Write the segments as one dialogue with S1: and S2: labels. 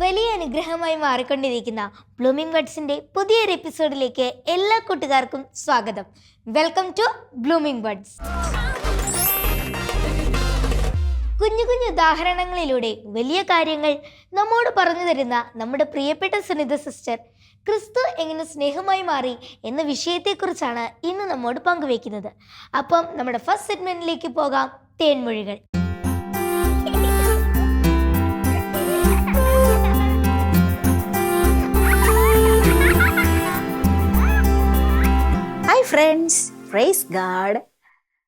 S1: വലിയ അനുഗ്രഹമായി മാറിക്കൊണ്ടിരിക്കുന്ന ബ്ലൂമിംഗ് ബഡ്സിന്റെ പുതിയൊരു എപ്പിസോഡിലേക്ക് എല്ലാ കൂട്ടുകാർക്കും സ്വാഗതം. Welcome to blooming buds. കുഞ്ഞു കുഞ്ഞു ഉദാഹരണങ്ങളിലൂടെ വലിയ കാര്യങ്ങൾ നമ്മോട് പറഞ്ഞു തരുന്ന നമ്മുടെ പ്രിയപ്പെട്ട സുനിത സിസ്റ്റർ ക്രിസ്തു എങ്ങനെ സ്നേഹമായി മാറി എന്ന വിഷയത്തെക്കുറിച്ചാണ് ഇന്ന് നമ്മോട് പങ്കുവയ്ക്കുന്നത്. അപ്പം നമ്മുടെ ഫസ്റ്റ് സെഗ്മെന്റിലേക്ക് പോകാം, തേൻമൊഴികൾ.
S2: Hi friends, praise God.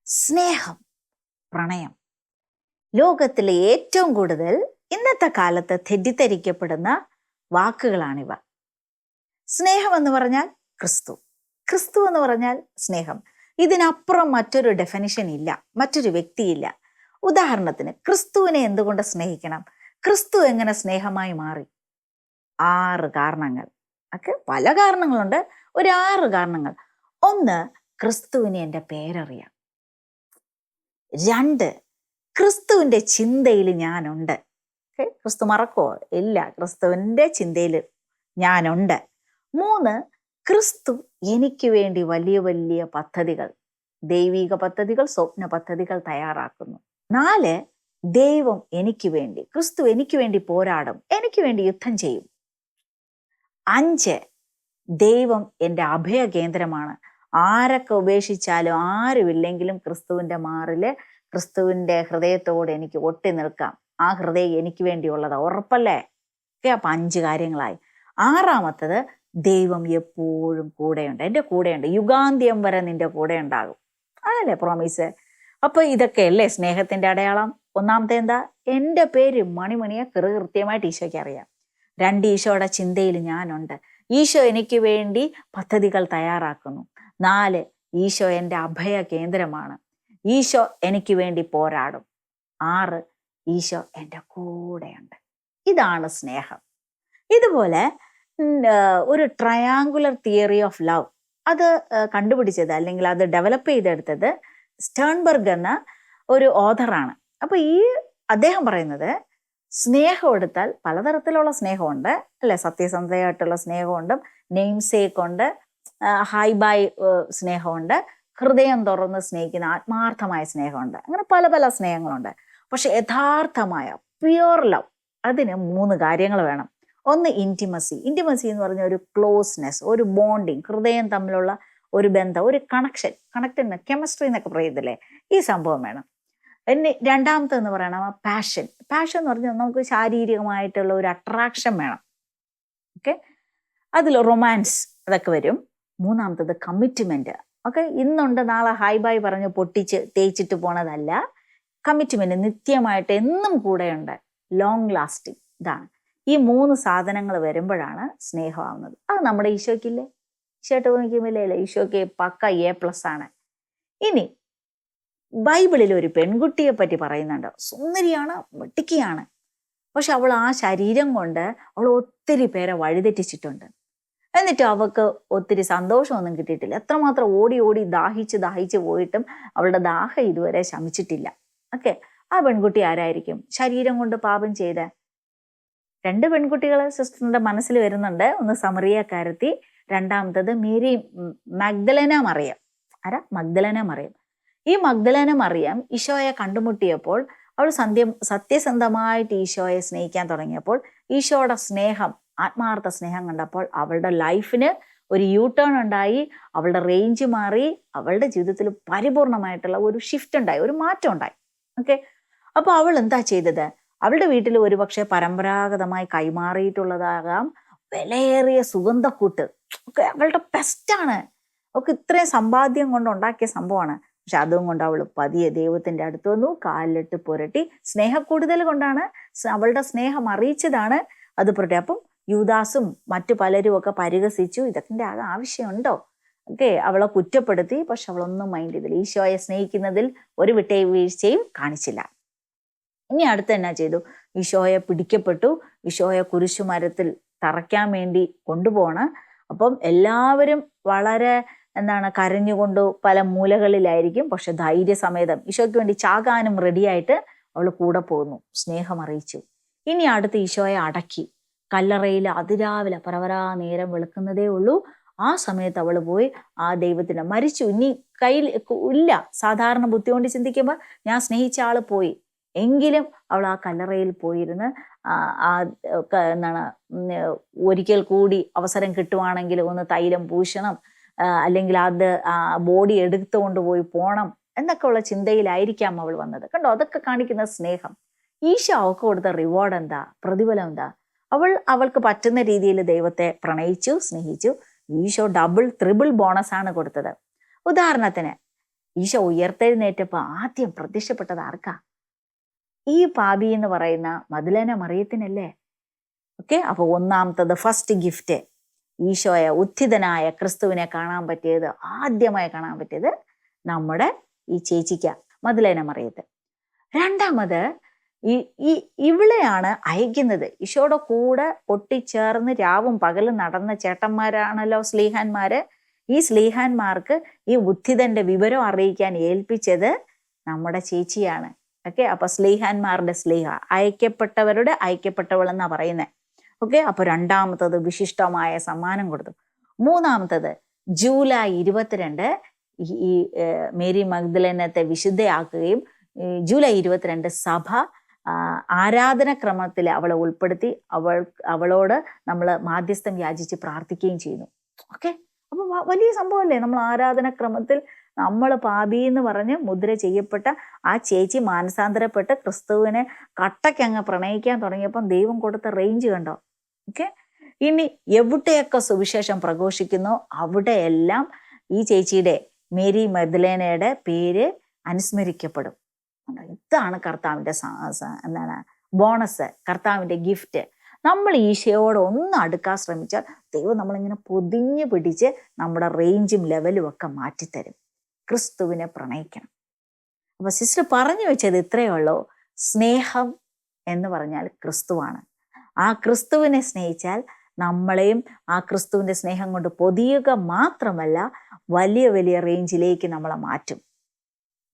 S2: സ്നേഹം, പ്രണയം ലോകത്തിലെ ഏറ്റവും കൂടുതൽ ഇന്നത്തെ കാലത്ത് തെറ്റിദ്ധരിക്കപ്പെടുന്ന വാക്കുകളാണിവ. സ്നേഹം എന്ന് പറഞ്ഞാൽ ക്രിസ്തു, ക്രിസ്തു എന്ന് പറഞ്ഞാൽ സ്നേഹം. ഇതിനപ്പുറം മറ്റൊരു ഡെഫിനിഷൻ ഇല്ല, മറ്റൊരു വ്യക്തിയില്ല. ഉദാഹരണത്തിന്, ക്രിസ്തുവിനെ എന്തുകൊണ്ട് സ്നേഹിക്കണം? ക്രിസ്തു എങ്ങനെ സ്നേഹമായി മാറി? 6 കാരണങ്ങൾ. പല കാരണങ്ങളുണ്ട്, ഒരു 6 കാരണങ്ങൾ. 1, ക്രിസ്തുവിന് എൻ്റെ പേരറിയാം. 2, ക്രിസ്തുവിൻ്റെ ചിന്തയിൽ ഞാനുണ്ട്. ക്രിസ്തു മറക്കോ? ഇല്ല, ക്രിസ്തുവിൻ്റെ ചിന്തയിൽ ഞാനുണ്ട്. 3, ക്രിസ്തു എനിക്ക് വേണ്ടി വലിയ വലിയ പദ്ധതികൾ, ദൈവിക പദ്ധതികൾ, സ്വപ്ന പദ്ധതികൾ തയ്യാറാക്കുന്നു. 4, ദൈവം എനിക്ക് വേണ്ടി, ക്രിസ്തു എനിക്ക് വേണ്ടി പോരാടും, എനിക്ക് വേണ്ടി യുദ്ധം ചെയ്യും. 5, ദൈവം എൻ്റെ അഭയ കേന്ദ്രമാണ്. ആരൊക്കെ ഉപേക്ഷിച്ചാലും, ആരുമില്ലെങ്കിലും ക്രിസ്തുവിൻ്റെ മാറില്, ക്രിസ്തുവിൻ്റെ ഹൃദയത്തോട് എനിക്ക് ഒട്ടി നിൽക്കാം. ആ ഹൃദയം എനിക്ക് വേണ്ടിയുള്ളതാ, ഉറപ്പല്ലേ? അപ്പം 5 കാര്യങ്ങളായി. 6ാമത്തത്, ദൈവം എപ്പോഴും കൂടെയുണ്ട്, എൻ്റെ കൂടെയുണ്ട്, യുഗാന്ത്യം വരെ നിന്റെ കൂടെ ഉണ്ടാകും. അതല്ലേ പ്രോമിസ്? അപ്പൊ ഇതൊക്കെയല്ലേ സ്നേഹത്തിന്റെ അടയാളം? 1ാമത്തെ എന്താ? എൻ്റെ പേര് മണിമണിയെ കൃത്യമായിട്ട് ഈശോയ്ക്ക് അറിയാം. 2, ഈശോയുടെ ചിന്തയിൽ ഞാനുണ്ട്, ഈശോ എനിക്ക് വേണ്ടി പദ്ധതികൾ തയ്യാറാക്കുന്നു. 4, ഈശോ എൻ്റെ അഭയ കേന്ദ്രമാണ്, ഈശോ എനിക്ക് വേണ്ടി പോരാടും. 6, ഈശോ എൻ്റെ കൂടെയുണ്ട്. ഇതാണ് സ്നേഹം. ഇതുപോലെ ഒരു ട്രയാങ്കുലർ തിയറി ഓഫ് ലവ് അത് കണ്ടുപിടിച്ചത്, അല്ലെങ്കിൽ അത് ഡെവലപ്പ് ചെയ്തെടുത്തത് സ്റ്റേൺബർഗ് എന്ന ഒരു ഓഥറാണ്. അപ്പൊ അദ്ദേഹം പറയുന്നത്, സ്നേഹം എടുത്താൽ പലതരത്തിലുള്ള സ്നേഹമുണ്ട് അല്ലെ? സത്യസന്ധയായിട്ടുള്ള സ്നേഹമുണ്ട്, നെയിം സേക്ക് ഉണ്ട്, ഹൈ ബൈ സ്നേഹമുണ്ട്, ഹൃദയം തുറന്ന് സ്നേഹിക്കുന്ന ആത്മാർത്ഥമായ സ്നേഹമുണ്ട്. അങ്ങനെ പല പല സ്നേഹങ്ങളുണ്ട്. പക്ഷെ യഥാർത്ഥമായ പ്യുവർ ലവ്, അതിന് 3 കാര്യങ്ങൾ വേണം. 1, ഇൻറ്റിമസി. ഇൻറ്റിമസി എന്ന് പറഞ്ഞ ഒരു ക്ലോസ്നെസ്, ഒരു ബോണ്ടിങ്, ഹൃദയം തമ്മിലുള്ള ഒരു ബന്ധം, ഒരു കണക്റ്റഡ് കെമിസ്ട്രി എന്നൊക്കെ പറയുന്നില്ലേ, ഈ സംഭവം വേണം. 2ാമത്തെന്ന് പറയണം പാഷൻ. പാഷൻ എന്ന് പറഞ്ഞാൽ നമുക്ക് ശാരീരികമായിട്ടുള്ള ഒരു അട്രാക്ഷൻ വേണം. അതിൽ റൊമാൻസ് അതൊക്കെ വരും. 3ാമത്തത് കമ്മിറ്റ്മെന്റ്. ഇന്നുണ്ട്, നാളെ ഹൈ ബൈ പറഞ്ഞ് പൊട്ടിച്ച് തേച്ചിട്ട് പോണതല്ല. കമ്മിറ്റ്മെന്റ്, നിത്യമായിട്ട് എന്നും കൂടെയുണ്ട്, ലോങ് ലാസ്റ്റിംഗ്. ഇതാണ് ഈ 3 സാധനങ്ങൾ വരുമ്പോഴാണ് സ്നേഹമാവുന്നത്. അത് നമ്മുടെ ഈശോയ്ക്കില്ലേ? ഈശോട്ട് നോക്കുമ്പോഴേ ഈശോയ്ക്ക് പക്ക A+ ആണ്. ഇനി ബൈബിളിൽ ഒരു പെൺകുട്ടിയെ പറ്റി പറയുന്നുണ്ട്. സുന്ദരിയാണ്, വെട്ടിക്കയാണ്. പക്ഷെ അവൾ ആ ശരീരം കൊണ്ട് അവൾ ഒത്തിരി പേരെ വഴിതെറ്റിച്ചിട്ടുണ്ട്. എന്നിട്ട് അവൾക്ക് ഒത്തിരി സന്തോഷമൊന്നും കിട്ടിയിട്ടില്ല. എത്രമാത്രം ഓടി ഓടി ദാഹിച്ച് പോയിട്ടും അവളുടെ ദാഹം ഇതുവരെ ശമിച്ചിട്ടില്ല. ആ പെൺകുട്ടി ആരായിരിക്കും? ശരീരം കൊണ്ട് പാപം ചെയ്ത 2 പെൺകുട്ടികൾ സിസ്റ്ററിന്റെ മനസ്സിൽ വരുന്നുണ്ട്. ഒന്ന് സമറിയക്കാരത്തി, 2ാമത്തത് മേരി മഗ്ദലന മറിയം. ആരാ? മഗ്ദലന മറിയം. ഈ മഗ്ദലന മറിയം ഈശോയെ കണ്ടുമുട്ടിയപ്പോൾ അവൾ സത്യസന്ധമായിട്ട് ഈശോയെ സ്നേഹിക്കാൻ തുടങ്ങിയപ്പോൾ, ഈശോയുടെ സ്നേഹം, ആത്മാർത്ഥ സ്നേഹം കണ്ടപ്പോൾ അവളുടെ ലൈഫിന് ഒരു U-ടേൺ ഉണ്ടായി. അവളുടെ റേഞ്ച് മാറി. അവളുടെ ജീവിതത്തിൽ പരിപൂർണമായിട്ടുള്ള ഒരു ഷിഫ്റ്റ് ഉണ്ടായി, ഒരു മാറ്റം ഉണ്ടായി. അപ്പൊ അവൾ എന്താ ചെയ്തത്? അവളുടെ വീട്ടിൽ ഒരുപക്ഷെ പരമ്പരാഗതമായി കൈമാറിയിട്ടുള്ളതാകാം വിലയേറിയ സുഗന്ധക്കൂട്ട്. അവളുടെ ബെസ്റ്റാണ്. അവൾക്ക് ഇത്രയും സമ്പാദ്യം കൊണ്ട് ഉണ്ടാക്കിയ സംഭവമാണ്. പക്ഷെ അതും കൊണ്ട് അവൾ പതിയെ ദൈവത്തിന്റെ അടുത്ത് വന്നു, കാലിലിട്ട് പുരട്ടി. സ്നേഹക്കൂടുതൽ കൊണ്ടാണ്, അവളുടെ സ്നേഹം അറിയിച്ചതാണ് അത് പുരട്ടി. അപ്പം യൂദാസും മറ്റു പലരും ഒക്കെ പരിഹസിച്ചു, ഇതൊക്കെ ആവശ്യമുണ്ടോ? അവളെ കുറ്റപ്പെടുത്തി. പക്ഷെ അവളൊന്നും മൈൻഡ് ചെയ്തില്ല. ഈശോയെ സ്നേഹിക്കുന്നതിൽ ഒരു വിട്ടുവീഴ്ചയും കാണിച്ചില്ല. ഇനി അടുത്ത് എന്നാ ചെയ്തു? ഈശോയെ പിടിക്കപ്പെട്ടു. ഈശോയെ കുരിശുമരത്തിൽ തറയ്ക്കാൻ വേണ്ടി കൊണ്ടുപോകണം. അപ്പം എല്ലാവരും വളരെ കരഞ്ഞുകൊണ്ട് പല മൂലകളിലായിരിക്കും. പക്ഷെ ധൈര്യസമേതം ഈശോയ്ക്ക് വേണ്ടി ചാകാനും റെഡിയായിട്ട് അവൾ കൂടെ പോകുന്നു. സ്നേഹം അറിയിച്ചു. ഇനി അടുത്ത് ഈശോയെ അടക്കി. കല്ലറയിൽ അതിരാവിലെ പരവരാ നേരം വെളുക്കുന്നതേ ഉള്ളൂ. ആ സമയത്ത് അവൾ പോയി ആ ദൈവത്തിന് മരിച്ചു, ഇനി കയ്യിൽ ഇല്ല. സാധാരണ ബുദ്ധി കൊണ്ട് ചിന്തിക്കുമ്പോൾ ഞാൻ സ്നേഹിച്ച ആള് പോയി, എങ്കിലും അവൾ ആ കല്ലറയിൽ പോയിരുന്ന് എന്താണ് ഒരിക്കൽ കൂടി അവസരം കിട്ടുവാണെങ്കിൽ ഒന്ന് തൈലം പൂശണം, അല്ലെങ്കിൽ അത് ബോഡി എടുത്തുകൊണ്ട് പോയി പോണം എന്നൊക്കെ ഉള്ള ചിന്തയിലായിരിക്കാം അവൾ വന്നത്. കണ്ടോ, അതൊക്കെ കാണിക്കുന്ന സ്നേഹം. ഈശോ അവൾക്ക് കൊടുത്ത റിവാർഡ് എന്താ, പ്രതിഫലം എന്താ? അവൾക്ക് പറ്റുന്ന രീതിയിൽ ദൈവത്തെ പ്രണയിച്ചു, സ്നേഹിച്ചു. ഈശോ ഡബിൾ ട്രിപ്പിൾ ബോണസ് ആണ് കൊടുത്തത്. ഉദാഹരണത്തിന്, ഈശോ ഉയർത്തെഴുന്നേറ്റപ്പോൾ ആദ്യം പ്രത്യക്ഷപ്പെട്ടത് ആർക്കാ? ഈ പാപി എന്ന് പറയുന്ന മഗ്ദലേന മറിയത്തിനല്ലേ? ഓക്കെ, അപ്പൊ ഒന്നാമത്തത് ഫസ്റ്റ് ഗിഫ്റ്റ്, ഈശോയെ ഉത്ഥിതനായ ക്രിസ്തുവിനെ കാണാൻ പറ്റിയത്, ആദ്യമായി കാണാൻ പറ്റിയത് നമ്മുടെ ഈ ചേച്ചിക്ക, മഗ്ദലേന മറിയത്ത്. രണ്ടാമത് ഇവളെയാണ് അയക്കുന്നത്. ഈശോയുടെ കൂടെ ഒട്ടിച്ചേർന്ന് രാവും പകലും നടന്ന ചേട്ടന്മാരാണല്ലോ സ്ലീഹാന്മാര്. ഈ സ്ലീഹാന്മാർക്ക് ഈ ഉത്ഥിതന്റെ വിവരം അറിയിക്കാൻ ഏൽപ്പിച്ചത് നമ്മുടെ ചേച്ചിയാണ്. ഓക്കെ, അപ്പൊ സ്ലീഹാന്മാരുടെ സ്ലീഹ, അയക്കപ്പെട്ടവരുടെ അയക്കപ്പെട്ടവൾ എന്നാ പറയുന്നത്. ഓക്കെ, അപ്പൊ രണ്ടാമത്തത് വിശിഷ്ടമായ സമ്മാനം കൊടുത്തു. മൂന്നാമത്തത് ജൂലൈ 22 ഈ മേരി മഗ്ദലേനത്തെ വിശുദ്ധയാക്കുകയും ജൂലൈ 22 സഭ ആരാധനക്രമത്തിൽ അവളെ ഉൾപ്പെടുത്തി അവളോട് നമ്മൾ മാധ്യസ്ഥം യാചിച്ച് പ്രാർത്ഥിക്കുകയും ചെയ്യുന്നു. ഓക്കെ, അപ്പൊ വലിയ സംഭവമല്ലേ? നമ്മൾ ആരാധനക്രമത്തിൽ നമ്മൾ പാപി എന്ന് പറഞ്ഞ് മുദ്ര ചെയ്യപ്പെട്ട ആ ചേച്ചി മാനസാന്തരപ്പെട്ട് ക്രിസ്തുവിനെ കട്ടയ്ക്കങ്ങ് പ്രണയിക്കാൻ തുടങ്ങിയപ്പം ദൈവം കൊടുത്ത റേഞ്ച് കണ്ടോ? ഓക്കെ, ഇനി എവിടെയൊക്കെ സുവിശേഷം പ്രഘോഷിക്കുന്നു അവിടെയെല്ലാം ഈ ചേച്ചിയുടെ, മേരി മഗ്ദലേനയുടെ പേര് അനുസ്മരിക്കപ്പെടും. ഇതാണ് കർത്താവിൻ്റെ എന്താണ് ബോണസ്, കർത്താവിൻ്റെ ഗിഫ്റ്റ്. നമ്മൾ ഈശോയോട് ഒന്ന് അടുക്കാൻ ശ്രമിച്ചാൽ ദൈവം നമ്മളിങ്ങനെ പൊതിഞ്ഞ് പിടിച്ച് നമ്മുടെ റേഞ്ചും ലെവലും ഒക്കെ മാറ്റിത്തരും. ക്രിസ്തുവിനെ പ്രണയിക്കണം. അപ്പൊ സിസ്റ്റർ പറഞ്ഞു വെച്ചത് ഇത്രയേ ഉള്ളൂ. സ്നേഹം എന്ന് പറഞ്ഞാൽ ക്രിസ്തുവാണ്. ആ ക്രിസ്തുവിനെ സ്നേഹിച്ചാൽ നമ്മളെയും ആ ക്രിസ്തുവിൻ്റെ സ്നേഹം കൊണ്ട് പൊതിയുക മാത്രമല്ല, വലിയ വലിയ റേഞ്ചിലേക്ക് നമ്മളെ മാറ്റും.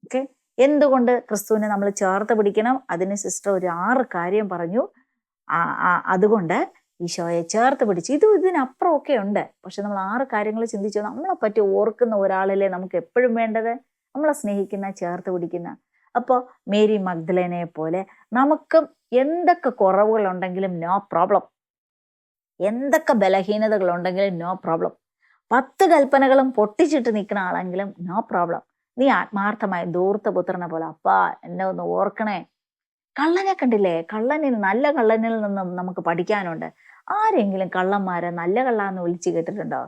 S2: ഓക്കെ, എന്തുകൊണ്ട് ക്രിസ്തുവിനെ നമ്മൾ ചേർത്ത് പിടിക്കണം? അതിന് സിസ്റ്റർ ഒരു 6 കാര്യം പറഞ്ഞു. അതുകൊണ്ട് ഈശോയെ ചേർത്ത് പിടിച്ച് ഇതിനപ്പുറം ഒക്കെ ഉണ്ട്. പക്ഷെ നമ്മൾ 6 കാര്യങ്ങൾ ചിന്തിച്ചു, നമ്മളെ പറ്റി ഓർക്കുന്ന ഒരാളല്ലേ നമുക്ക് എപ്പോഴും വേണ്ടത്, നമ്മളെ സ്നേഹിക്കുന്ന, ചേർത്ത് പിടിക്കുന്ന. അപ്പോൾ മേരി മഗ്ദലേനയെ പോലെ നമുക്കും എന്തൊക്കെ കുറവുകളുണ്ടെങ്കിലും നോ പ്രോബ്ലം, എന്തൊക്കെ ബലഹീനതകൾ ഉണ്ടെങ്കിലും നോ പ്രോബ്ലം, 10 കൽപ്പനകളും പൊട്ടിച്ചിട്ട് നിൽക്കുന്ന ആളെങ്കിലും നോ പ്രോബ്ലം. നീ ആത്മാർത്ഥമായി ധൂർത്തപുത്രനെ പോലെ, അപ്പാ എന്നെ ഒന്ന് ഓർക്കണേ. കള്ളനെ കണ്ടില്ലേ? നല്ല കള്ളനിൽ നിന്നും നമുക്ക് പഠിക്കാനുണ്ട്. ആരെങ്കിലും കള്ളന്മാരെ നല്ല കള്ളാന്ന് വിളിച്ച് കേട്ടിട്ടുണ്ടോ?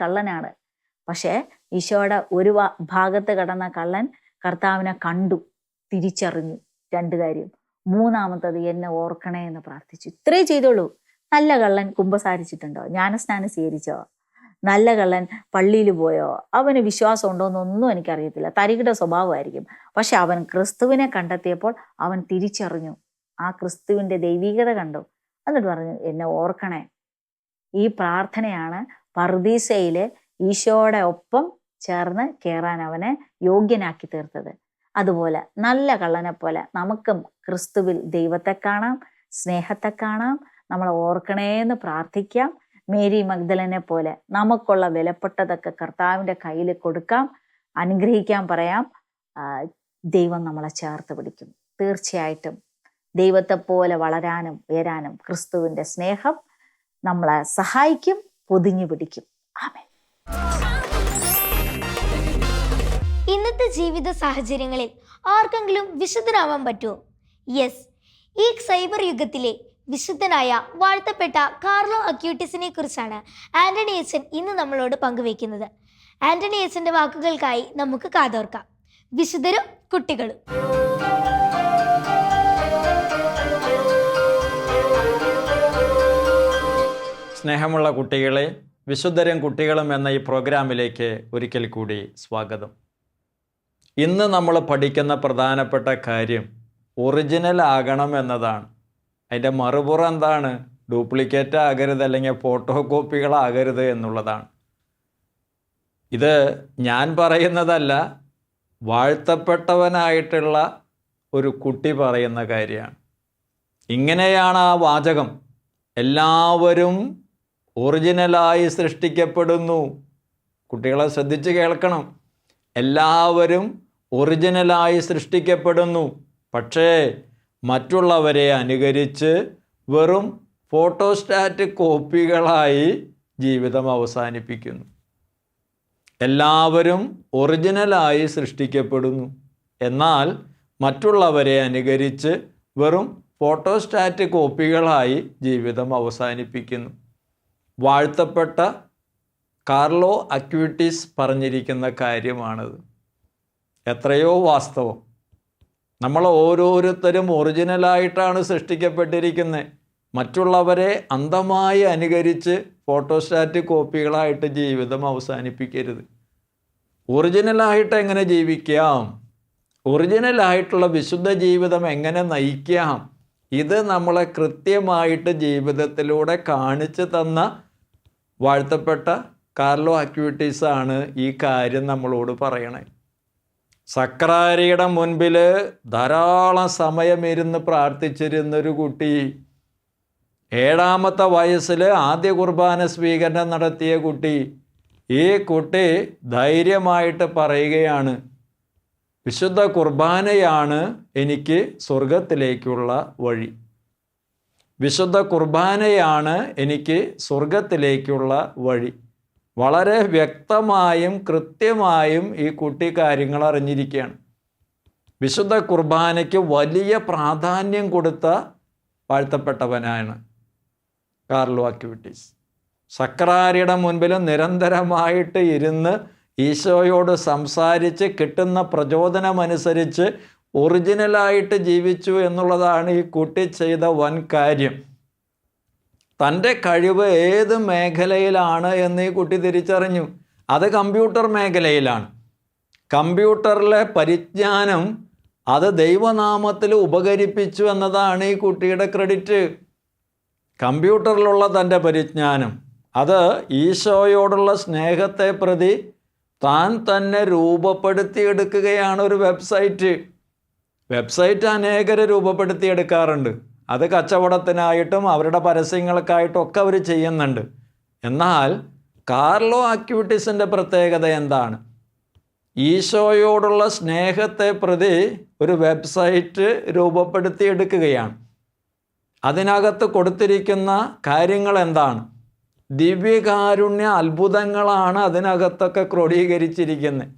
S2: കള്ളനാണ്. പക്ഷേ ഈശോയുടെ ഒരു ഭാഗത്ത് കിടന്ന കള്ളൻ കർത്താവിനെ കണ്ടു, തിരിച്ചറിഞ്ഞു. 2 കാര്യം. മൂന്നാമത്തത് എന്നെ ഓർക്കണേ എന്ന് പ്രാർത്ഥിച്ചു. ഇത്രേ ചെയ്തോളൂ. നല്ല കള്ളൻ കുമ്പസാരിച്ചിട്ടുണ്ടോ? ജ്ഞാനസ്നാനം സ്വീകരിച്ചോ? നല്ല കള്ളൻ പള്ളിയിൽ പോയോ? അവന് വിശ്വാസം ഉണ്ടോയെന്നൊന്നും എനിക്കറിയത്തില്ല, തരികിട സ്വഭാവമായിരിക്കും. പക്ഷെ അവൻ ക്രിസ്തുവിനെ കണ്ടെത്തിയപ്പോൾ അവൻ തിരിച്ചറിഞ്ഞു, ആ ക്രിസ്തുവിൻ്റെ ദൈവികത കണ്ടു. എന്നിട്ട് പറഞ്ഞു എന്നെ ഓർക്കണേ. ഈ പ്രാർത്ഥനയാണ് പറുദീസയിൽ ഈശോയുടെ ഒപ്പം ചേർന്ന് കയറാൻ അവനെ യോഗ്യനാക്കി തീർത്തത്. അതുപോലെ നല്ല കള്ളനെ പോലെ നമുക്കും ക്രിസ്തുവിൽ ദൈവത്തെ കാണാം, സ്നേഹത്തെ കാണാം, നമ്മളെ ഓർക്കണേന്ന് പ്രാർത്ഥിക്കാം. മേരി മഗ്ദലേനെ പോലെ നമുക്കുള്ള വിലപ്പെട്ടതൊക്കെ കർത്താവിൻ്റെ കയ്യിൽ കൊടുക്കാം, അനുഗ്രഹിക്കാൻ പറയാം. ദൈവം നമ്മളെ ചേർത്ത് പിടിക്കും. തീർച്ചയായിട്ടും ദൈവത്തെ പോലെ വളരാനും ഉയരാനും ക്രിസ്തുവിൻ്റെ സ്നേഹം നമ്മളെ സഹായിക്കും, പൊതിഞ്ഞു പിടിക്കും. ആമേൻ.
S1: ഇന്നത്തെ ജീവിത സാഹചര്യങ്ങളിൽ ആർക്കെങ്കിലും വിശുദ്ധനാവാൻ പറ്റുമോ? യെസ്. ഈ സൈബർ യുഗത്തിലെ വിശുദ്ധനായ വാഴ്ത്തപ്പെട്ട കാർലോ അക്യൂട്ടിസിനെ കുറിച്ചാണ് ആന്റണി അച്ഛൻ ഇന്ന് നമ്മളോട് പങ്കുവയ്ക്കുന്നത്. ആന്റണി അച്ഛൻ്റെ വാക്കുകൾക്കായി നമുക്ക് കാതോർക്കാം. വിശുദ്ധരും കുട്ടികളും.
S3: സ്നേഹമുള്ള കുട്ടികളെ, വിശുദ്ധരും കുട്ടികളും എന്ന ഈ പ്രോഗ്രാമിലേക്ക് ഒരിക്കൽ കൂടി സ്വാഗതം. ഇന്ന് നമ്മൾ പഠിക്കുന്ന പ്രധാനപ്പെട്ട കാര്യം ഒറിജിനൽ ആകണം എന്നതാണ്. അതിൻ്റെ മറുപുറം എന്താണ്? ഡ്യൂപ്ലിക്കേറ്റ് ആകരുത്, അല്ലെങ്കിൽ ഫോട്ടോ കോപ്പികളാകരുത് എന്നുള്ളതാണ്. ഇത് ഞാൻ പറയുന്നതല്ല, വാഴ്ത്തപ്പെട്ടവനായിട്ടുള്ള ഒരു കുട്ടി പറയുന്ന കാര്യമാണ്. ഇങ്ങനെയാണ് ആ വാചകം. എല്ലാവരും ഒറിജിനലായി സൃഷ്ടിക്കപ്പെടുന്നു. കുട്ടികളെ ശ്രദ്ധിച്ച് കേൾക്കണം. എല്ലാവരും ഒറിജിനലായി സൃഷ്ടിക്കപ്പെടുന്നു. പക്ഷേ മറ്റുള്ളവരെ അനുകരിച്ച് വെറും ഫോട്ടോസ്റ്റാറ്റ് കോപ്പികളായി ജീവിതം അവസാനിപ്പിക്കുന്നു. എല്ലാവരും ഒറിജിനലായി സൃഷ്ടിക്കപ്പെടുന്നു. എന്നാൽ മറ്റുള്ളവരെ അനുകരിച്ച് വെറും ഫോട്ടോസ്റ്റാറ്റ് കോപ്പികളായി ജീവിതം അവസാനിപ്പിക്കുന്നു. വാഴ്ത്തപ്പെട്ട കാർലോ അക്വിറ്റീസ് പറഞ്ഞിരിക്കുന്ന കാര്യമാണിത്. എത്രയോ വാസ്തവം. നമ്മൾ ഓരോരുത്തരും ഒറിജിനലായിട്ടാണ് സൃഷ്ടിക്കപ്പെട്ടിരിക്കുന്നത്. മറ്റുള്ളവരെ അന്ധമായി അനുകരിച്ച് ഫോട്ടോസ്റ്റാറ്റ് കോപ്പികളായിട്ട് ജീവിതം അവസാനിപ്പിക്കരുത്. ഒറിജിനലായിട്ട് എങ്ങനെ ജീവിക്കാം? ഒറിജിനലായിട്ടുള്ള വിശുദ്ധ ജീവിതം എങ്ങനെ നയിക്കാം? ഇത് നമ്മളെ കൃത്യമായിട്ട് ജീവിതത്തിലൂടെ കാണിച്ചു തന്ന വാഴ്ത്തപ്പെട്ട കാർലോ അക്വിറ്റീസാണ് ഈ കാര്യം നമ്മളോട് പറയണേ. സക്രാരിയുടെ മുൻപിൽ ധാരാളം സമയമിരുന്ന് പ്രാർത്ഥിച്ചിരുന്നൊരു കുട്ടി, 7ാമത്തെ വയസ്സിൽ ആദ്യ കുർബാന സ്വീകരണം നടത്തിയ കുട്ടി, ഈ കുട്ടി ധൈര്യമായിട്ട് പറയുകയാണ്, വിശുദ്ധ കുർബാനയാണ് എനിക്ക് സ്വർഗത്തിലേക്കുള്ള വഴി. വിശുദ്ധ കുർബാനയാണ് എനിക്ക് സ്വർഗത്തിലേക്കുള്ള വഴി. വളരെ വ്യക്തമായും കൃത്യമായും ഈ കുട്ടി കാര്യങ്ങൾ അറിഞ്ഞിരിക്കുകയാണ്. വിശുദ്ധ കുർബാനയ്ക്ക് വലിയ പ്രാധാന്യം കൊടുത്ത വാഴ്ത്തപ്പെട്ടവനാണ് കാർലോ അക്വിറ്റീസ്. സക്രാരിയുടെ മുൻപിൽ നിരന്തരമായിട്ട് ഇരുന്ന് ഈശോയോട് സംസാരിച്ച് കിട്ടുന്ന പ്രചോദനമനുസരിച്ച് ഒറിജിനലായിട്ട് ജീവിച്ചു എന്നുള്ളതാണ് ഈ കുട്ടി ചെയ്ത വൻ കാര്യം. തൻ്റെ കഴിവ് ഏത് മേഖലയിലാണ് എന്ന് ഈ കുട്ടി തിരിച്ചറിഞ്ഞു. അത് കമ്പ്യൂട്ടർ മേഖലയിലാണ്. കമ്പ്യൂട്ടറിലെ പരിജ്ഞാനം അത് ദൈവനാമത്തിൽ ഉപകരിപ്പിച്ചു എന്നതാണ് ഈ കുട്ടിയുടെ ക്രെഡിറ്റ്. കമ്പ്യൂട്ടറിലുള്ള തൻ്റെ പരിജ്ഞാനം അത് ഈശോയോടുള്ള സ്നേഹത്തെ പ്രതി താൻ തന്നെ രൂപപ്പെടുത്തിയെടുക്കുകയാണ്. ഒരു വെബ്സൈറ്റ് അനേകർ രൂപപ്പെടുത്തിയെടുക്കാറുണ്ട്. അത് കച്ചവടത്തിനായിട്ടും അവരുടെ പരസ്യങ്ങൾക്കായിട്ടും ഒക്കെ അവർ ചെയ്യുന്നുണ്ട്. എന്നാൽ കാർലോ അക്വിറ്റീസിൻ്റെ പ്രത്യേകത എന്താണ്? ഈശോയോടുള്ള സ്നേഹത്തെ പ്രതി ഒരു വെബ്സൈറ്റ് രൂപപ്പെടുത്തിയെടുക്കുകയാണ്. അതിനകത്ത് കൊടുത്തിരിക്കുന്ന കാര്യങ്ങൾ എന്താണ്? ദിവ്യകാരുണ്യ അത്ഭുതങ്ങളാണ് അതിനകത്തൊക്കെ ക്രോഡീകരിച്ചിരിക്കുന്നത്.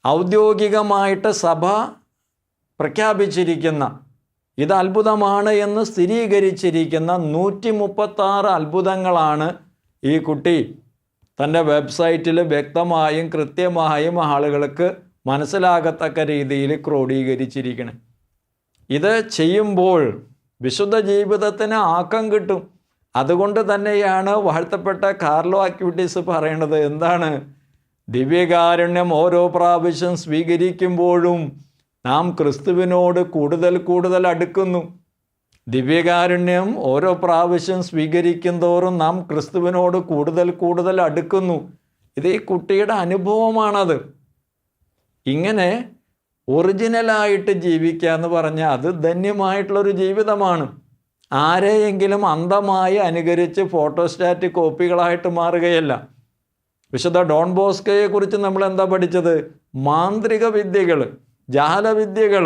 S3: ഔദ്യോഗികമായിട്ട് സഭ പ്രഖ്യാപിച്ചിരിക്കുന്ന, ഇത് അത്ഭുതമാണ് എന്ന് സ്ഥിരീകരിച്ചിരിക്കുന്ന 136 അത്ഭുതങ്ങളാണ് ഈ കുട്ടി തൻ്റെ വെബ്സൈറ്റിൽ വ്യക്തമായും കൃത്യമായും ആളുകൾക്ക് മനസ്സിലാകത്തക്ക രീതിയിൽ ക്രോഡീകരിച്ചിരിക്കണം. ഇത് ചെയ്യുമ്പോൾ വിശുദ്ധ ജീവിതത്തിന് ആക്കം കിട്ടും. അതുകൊണ്ട് തന്നെയാണ് വാഴ്ത്തപ്പെട്ട കാർലോ അക്വിറ്റീസ് പറയേണ്ടത് എന്താണ്? ദിവ്യകാരുണ്യം ഓരോ പ്രാവശ്യം സ്വീകരിക്കുമ്പോഴും നാം ക്രിസ്തുവിനോട് കൂടുതൽ അടുക്കുന്നു. ദിവ്യകാരുണ്യം ഓരോ പ്രാവശ്യം സ്വീകരിക്കും തോറും നാം ക്രിസ്തുവിനോട് കൂടുതൽ അടുക്കുന്നു. ഇത് ഈ കുട്ടിയുടെ അനുഭവമാണത്. ഇങ്ങനെ ഒറിജിനലായിട്ട് ജീവിക്കുക എന്ന് പറഞ്ഞാൽ അത് ധന്യമായിട്ടുള്ളൊരു ജീവിതമാണ്. ആരെയെങ്കിലും അന്ധമായി അനുകരിച്ച് ഫോട്ടോസ്റ്റാറ്റ് കോപ്പികളായിട്ട് മാറുകയല്ല. വിശുദ്ധ ഡോൺ ബോസ്കോയെക്കുറിച്ച് നമ്മൾ എന്താ പഠിച്ചത്? മാന്ത്രിക വിദ്യകൾ, ജാലവിദ്യകൾ,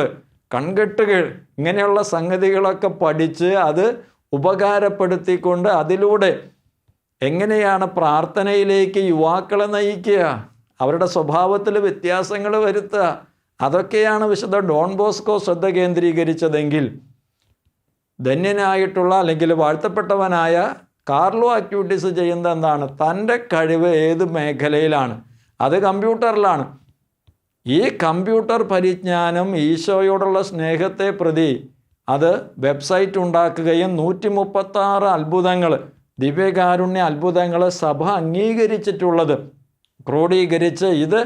S3: കൺകെട്ടുകൾ, ഇങ്ങനെയുള്ള സംഗതികളൊക്കെ പഠിച്ച് അത് ഉപകാരപ്പെടുത്തിക്കൊണ്ട് അതിലൂടെ എങ്ങനെയാണ് പ്രാർത്ഥനയിലേക്ക് യുവാക്കളെ നയിക്കുക, അവരുടെ സ്വഭാവത്തിൽ വ്യത്യാസങ്ങൾ വരുത്തുക, അതൊക്കെയാണ് വിശുദ്ധ ഡോൺ ബോസ്കോ ശ്രദ്ധ കേന്ദ്രീകരിച്ചതെങ്കിൽ ധന്യനായിട്ടുള്ള അല്ലെങ്കിൽ വാഴ്ത്തപ്പെട്ടവനായ കാർലോ അക്വിറ്റീസ് ചെയ്യുന്നത് എന്താണ്? തൻ്റെ കഴിവ് ഏത് മേഖലയിലാണ്? അത് കമ്പ്യൂട്ടറിലാണ്. ഈ കമ്പ്യൂട്ടർ പരിജ്ഞാനം ഈശോയോടുള്ള സ്നേഹത്തെ പ്രതി അത് വെബ്സൈറ്റ് ഉണ്ടാക്കുകയും 136 അത്ഭുതങ്ങൾ, ദിവ്യകാരുണ്യ അത്ഭുതങ്ങൾ സഭ അംഗീകരിച്ചിട്ടുള്ളത് ക്രോഡീകരിച്ച് ഇത്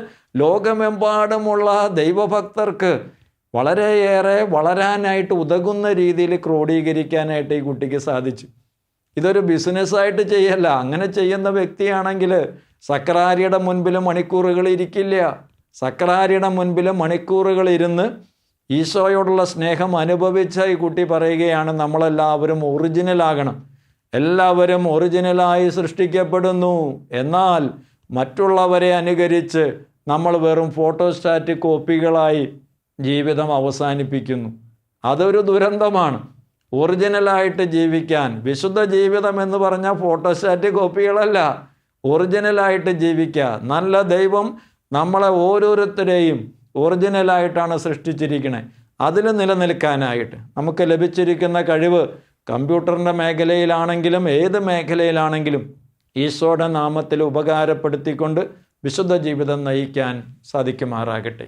S3: ലോകമെമ്പാടുമുള്ള ദൈവഭക്തർക്ക് വളരെയേറെ വളരാനായിട്ട് ഉതകുന്ന രീതിയിൽ ക്രോഡീകരിക്കാനായിട്ട് ഈ കുട്ടിക്ക് സാധിച്ചു. ഇതൊരു ബിസിനസ്സായിട്ട് ചെയ്യല്ല. അങ്ങനെ ചെയ്യുന്ന വ്യക്തിയാണെങ്കിൽ സക്രാരിയുടെ മുൻപിൽ മണിക്കൂറുകൾ ഇരിക്കില്ല. സക്രാരിയുടെ മുൻപിൽ മണിക്കൂറുകൾ ഇരുന്ന് ഈശോയോടുള്ള സ്നേഹം അനുഭവിച്ച ഈ കുട്ടി പറയുകയാണ്, നമ്മളെല്ലാവരും ഒറിജിനലാകണം. എല്ലാവരും ഒറിജിനലായി സൃഷ്ടിക്കപ്പെടുന്നു. എന്നാൽ മറ്റുള്ളവരെ അനുകരിച്ച് നമ്മൾ വെറും ഫോട്ടോസ്റ്റാറ്റ് കോപ്പികളായി ജീവിതം അവസാനിപ്പിക്കുന്നു. അതൊരു ദുരന്തമാണ്. ഒറിജിനലായിട്ട് ജീവിക്കാൻ, വിശുദ്ധ ജീവിതം എന്ന് പറഞ്ഞാൽ ഫോട്ടോസ്റ്റാറ്റ് കോപ്പികളല്ല, ഒറിജിനലായിട്ട് ജീവിക്കുക. നല്ല ദൈവം നമ്മളെ ഓരോരുത്തരെയും ഒറിജിനലായിട്ടാണ് സൃഷ്ടിച്ചിരിക്കുന്നത്. അതിൽ നിലനിൽക്കാനായിട്ട് നമുക്ക് ലഭിച്ചിരിക്കുന്ന കഴിവ് കമ്പ്യൂട്ടറിൻ്റെ മേഖലയിലാണെങ്കിലും ഏത് മേഖലയിലാണെങ്കിലും ഈശോയുടെ നാമത്തിൽ ഉപകാരപ്പെടുത്തിക്കൊണ്ട് വിശുദ്ധ ജീവിതം നയിക്കാൻ സാധിക്കുമാറാകട്ടെ.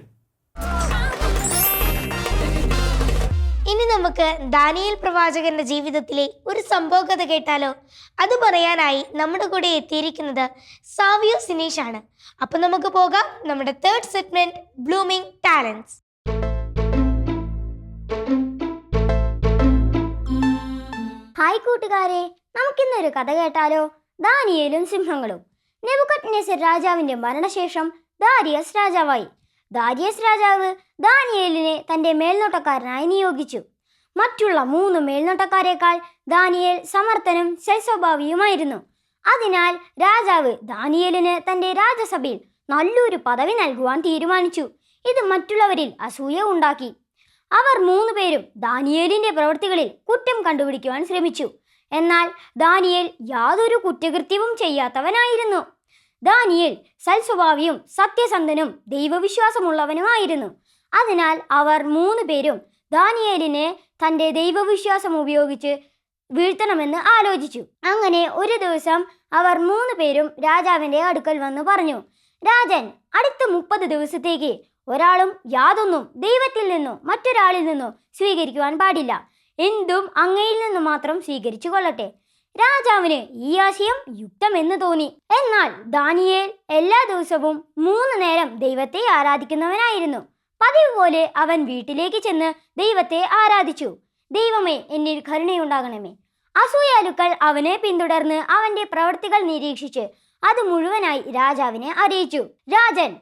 S1: ഇനി നമുക്ക് ദാനിയേൽ പ്രവാചകന്റെ ജീവിതത്തിലെ ഒരു സംഭവകഥ കേട്ടാലോ? അത് പറയാനായി നമ്മുടെ കൂടെ എത്തിയിരിക്കുന്നത് സാവിയോ സിനീഷ് ആണ്. അപ്പൊ നമുക്ക് പോകാം നമ്മുടെ third segment, blooming talents.
S4: Hi കൂട്ടുകാരെ, നമുക്കിന്നൊരു കഥ കേട്ടാലോ? ദാനിയേലും സിംഹങ്ങളും. നെബൂഖദ്നേസർ രാജാവിന്റെ മരണശേഷം ദാരിയസ് രാജാവായി. ദാരിയസ് രാജാവ് ദാനിയേലിനെ തന്റെ മേൽനോട്ടക്കാരനായി നിയോഗിച്ചു. മറ്റുള്ള 3 മേൽനോട്ടക്കാരേക്കാൾ ദാനിയേൽ സമർത്ഥനും സൽസ്വഭാവിയുമായിരുന്നു. അതിനാൽ രാജാവ് ദാനിയേലിന് തന്റെ രാജസഭയിൽ നല്ലൊരു പദവി നൽകുവാൻ തീരുമാനിച്ചു. ഇത് മറ്റുള്ളവരിൽ അസൂയ ഉണ്ടാക്കി. അവർ 3 പേരും ദാനിയേലിന്റെ പ്രവൃത്തികളിൽ കുറ്റം കണ്ടുപിടിക്കുവാൻ ശ്രമിച്ചു. എന്നാൽ ദാനിയേൽ യാതൊരു കുറ്റകൃത്യവും ചെയ്യാത്തവനായിരുന്നു. ദാനിയേൽ സൽസ്വഭാവിയും സത്യസന്ധനും ദൈവവിശ്വാസമുള്ളവനുമായിരുന്നു. അതിനാൽ അവർ 3 പേരും ദാനിയേലിനെ തന്റെ ദൈവവിശ്വാസം ഉപയോഗിച്ച് വീഴ്ത്തണമെന്ന് ആലോചിച്ചു. അങ്ങനെ ഒരു ദിവസം അവർ 3 പേരും രാജാവിന്റെ അടുക്കൽ വന്ന് പറഞ്ഞു, രാജൻ, അടുത്ത 30 ദിവസത്തേക്ക് ഒരാളും യാതൊന്നും ദൈവത്തിൽ നിന്നോ മറ്റൊരാളിൽ നിന്നോ സ്വീകരിക്കുവാൻ പാടില്ല. എന്തും അങ്ങയിൽ നിന്ന് മാത്രം സ്വീകരിച്ചു കൊള്ളട്ടെ. രാജാവിന് ഈ ആശയം യുക്തമെന്ന് തോന്നി. എന്നാൽ ദാനിയേൽ എല്ലാ ദിവസവും 3 നേരം ദൈവത്തെ ആരാധിക്കുന്നവനായിരുന്നു. പതിവ് പോലെ അവൻ വീട്ടിലേക്ക് ചെന്ന് ദൈവത്തെ ആരാധിച്ചു. ദൈവമേ, എന്നിൽ കരുണയുണ്ടാകണമേ. അസൂയാലുക്കൾ അവനെ പിന്തുടർന്ന് അവന്റെ പ്രവൃത്തികൾ നിരീക്ഷിച്ച് അത് മുഴുവനായി രാജാവിനെ അറിയിച്ചു. രാജൻ,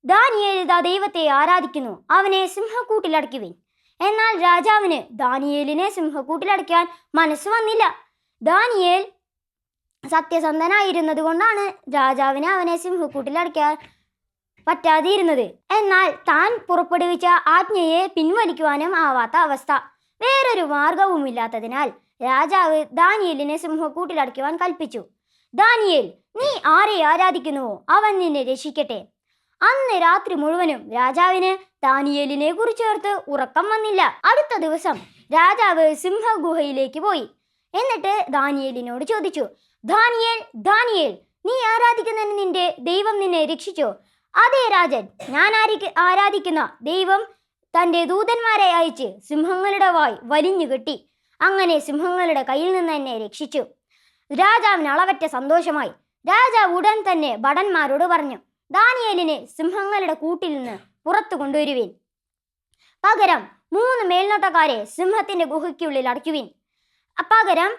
S4: ദാനിയേൽ ദൈവത്തെ ആരാധിക്കുന്നു, അവനെ സിംഹക്കൂട്ടിലടയ്ക്കുവിൻ. എന്നാൽ രാജാവിന് ദാനിയേലിനെ സിംഹക്കൂട്ടിലടയ്ക്കാൻ മനസ്സ് വന്നില്ല. ദാനിയേൽ സത്യസന്ധനായിരുന്നത് കൊണ്ടാണ് രാജാവിന് അവനെ സിംഹക്കൂട്ടിലടയ്ക്കാൻ പറ്റാതിരുന്നത്. എന്നാൽ താൻ പുറപ്പെടുവിച്ച ആജ്ഞയെ പിൻവലിക്കുവാനും ആവാത്ത അവസ്ഥ. വേറൊരു മാർഗവുമില്ലാത്തതിനാൽ രാജാവ് ദാനിയേലിനെ സിംഹക്കൂട്ടിലടയ്ക്കുവാൻ കൽപ്പിച്ചു. ദാനിയേൽ, നീ ആരെ ആരാധിക്കുന്നുവോ അവൻ നിന്നെ രക്ഷിക്കട്ടെ. അന്ന് രാത്രി മുഴുവനും രാജാവിന് ദാനിയേലിനെ കുറിച്ചോർത്ത് ഉറക്കം വന്നില്ല. അടുത്ത ദിവസം രാജാവ് സിംഹഗുഹയിലേക്ക് പോയി. എന്നിട്ട് ദാനിയേലിനോട് ചോദിച്ചു, ദാനിയേൽ, ദാനിയേൽ, നീ ആരാധിക്കുന്ന നിന്റെ ദൈവം നിന്നെ രക്ഷിച്ചോ? അതേ രാജൻ, ഞാൻ ആരാധിക്കുന്ന ദൈവം തൻ്റെ ദൂതന്മാരെ അയച്ച് സിംഹങ്ങളുടെ വായ് വലിഞ്ഞു കെട്ടി. അങ്ങനെ സിംഹങ്ങളുടെ കയ്യിൽ നിന്ന് എന്നെ രക്ഷിച്ചു. രാജാവിന് അളവറ്റ സന്തോഷമായി. രാജാവ് ഉടൻ തന്നെ ഭടന്മാരോട് പറഞ്ഞു, ദാനിയേലിനെ സിംഹങ്ങളുടെ കൂട്ടിൽ നിന്ന് പുറത്തു കൊണ്ടുവരുവിൻ. പകരം 3 മേൽനോട്ടക്കാരെ സിംഹത്തിന്റെ ഗുഹയ്ക്കുള്ളിൽ അടയ്ക്കുവിൻ. പകരം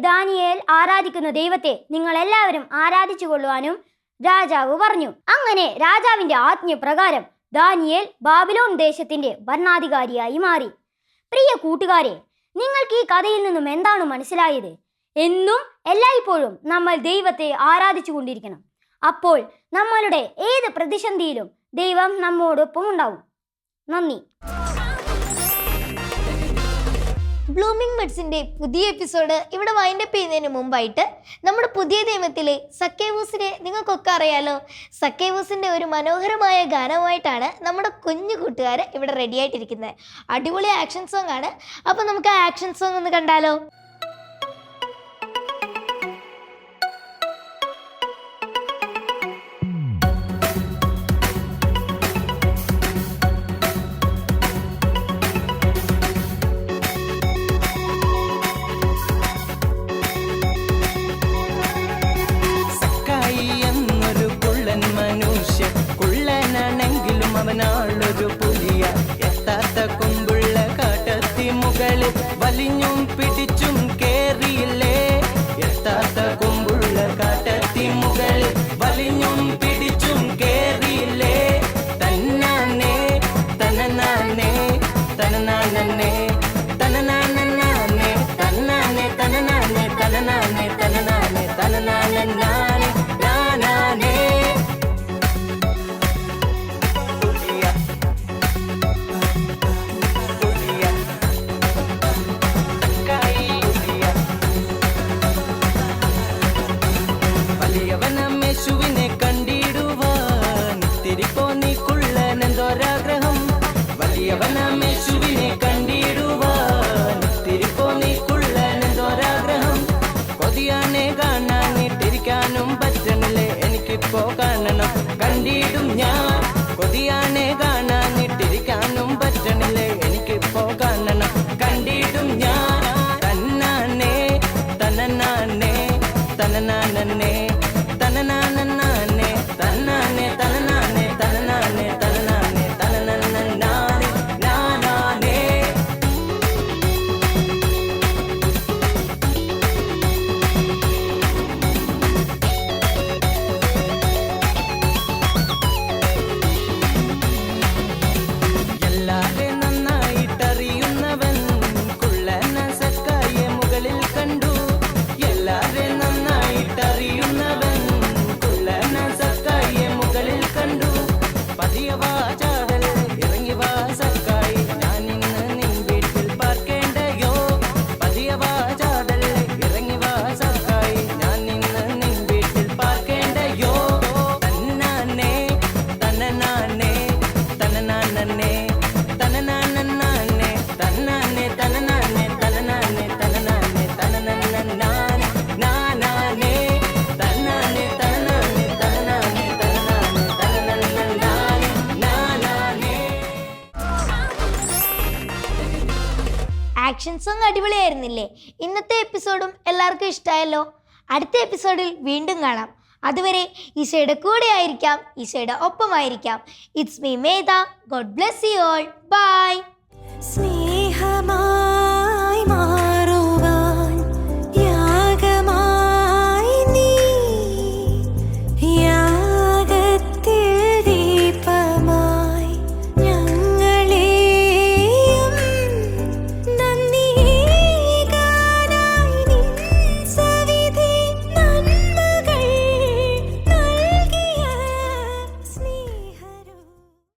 S4: ദാനിയേൽ ആരാധിക്കുന്ന ദൈവത്തെ നിങ്ങൾ എല്ലാവരും ആരാധിച്ചു കൊള്ളുവാനും രാജാവ് പറഞ്ഞു. അങ്ങനെ രാജാവിന്റെ ആജ്ഞ പ്രകാരം ദാനിയേൽ ബാബിലോൺ ദേശത്തിന്റെ ഭരണാധികാരിയായി മാറി. പ്രിയ കൂട്ടുകാരെ, നിങ്ങൾക്ക് ഈ കഥയിൽ നിന്നും എന്താണ് മനസ്സിലായത്? എന്നും എല്ലായ്പ്പോഴും നമ്മൾ ദൈവത്തെ ആരാധിച്ചു കൊണ്ടിരിക്കണം. അപ്പോൾ നമ്മളുടെ ഏത് പ്രതിസന്ധിയിലും ദൈവം നമ്മോടൊപ്പം ഉണ്ടാവും. നന്ദി.
S1: ബ്ലൂമിംഗ് ബഡ്സിന്റെ പുതിയ എപ്പിസോഡ് ഇവിടെ വൈൻഡപ്പ് ചെയ്യുന്നതിന് മുമ്പായിട്ട് നമ്മുടെ പുതിയ നിയമത്തിലെ സക്കേവൂസിനെ നിങ്ങൾക്കൊക്കെ അറിയാലോ. സക്കേവൂസിന്റെ ഒരു മനോഹരമായ ഗാനമായിട്ടാണ് നമ്മുടെ കുഞ്ഞു കൂട്ടുകാർ ഇവിടെ റെഡി ആയിട്ടിരിക്കുന്നത്. അടിപൊളി ആക്ഷൻ സോങ് ആണ്. അപ്പോൾ നമുക്ക് ആ ആക്ഷൻ സോങ് ഒന്ന് കണ്ടാലോ?
S5: അവനാളൊരു പുലിയ എത്താത്ത കൊമ്പുള്ള കാട്ടത്തി മുകളിൽ വലിഞ്ഞും പിടിച്ചും കേറിയില്ലേ. എത്താത്ത കൊമ്പുള്ള കാട്ടത്തി മുകളിൽ വലിഞ്ഞും പിടിച്ചും കേറിയില്ലേ. തന്നാനേ തനനാനേ തനനാനേ തനനാനേ തന്നാനേ തനനാനേ തനനാ കണ്ടിടും ഞാൻ. കൊതിയാണേ കാണാനിട്ടിരിക്കാനും പറ്റണില്ലേ, എനിക്കിപ്പോ കാണണം. കണ്ടിടും ഞാൻ തന്നാനേ തനനാനേ തനനാനേ തനനാനേ തന്നാനേ തനനാനേ തനനാനേ തനനാനേ തനനാനേ നാനാനേ. എല്ലാരെ നന്നായിട്ടറിയുന്നവൻ കുള്ളന സക്കായെ മുകളിൽ കണ്ടു. എല്ലാരെ നന്നായിട്ടറിയുന്നവൻ കുള്ളന സക്കായെ മുകളിൽ കണ്ടു. പതിയെ വാ ചാടൽ ഇറങ്ങി വാ സക്കായി, ഞാൻ ഇന്ന് നിൻ വീട്ടിൽ പാർക്കേണ്ടയോ. പതിയെ വാ ചാടൽ ഇറങ്ങി വാ സക്കായി, ഞാൻ ഇന്ന് നിൻ വീട്ടിൽ പാർക്കേണ്ടയോ. തന്നാനേ തനനാനേ തനനാനേ തനനാനേ തന്നാനേ തനനാനേ തനനാനേ തനനാനേ തനനാനേ നാനാനേ തന്നാനേ തനനാനേ തനനാനേ തനനാനേ നാനാനേ.
S1: Action song അടിപൊളിയായിരുന്നില്ലേ? ഇന്നത്തെ എപ്പിസോഡും എല്ലാവർക്കും ഇഷ്ടമായല്ലോ. അടുത്ത എപ്പിസോഡിൽ വീണ്ടും കാണാം. അതുവരെ ഈശോയുടെ കൂടെ ആയിരിക്കാം, ഈശോയുടെ ഒപ്പമായിരിക്കാം. It's me Medha. God bless you all. By.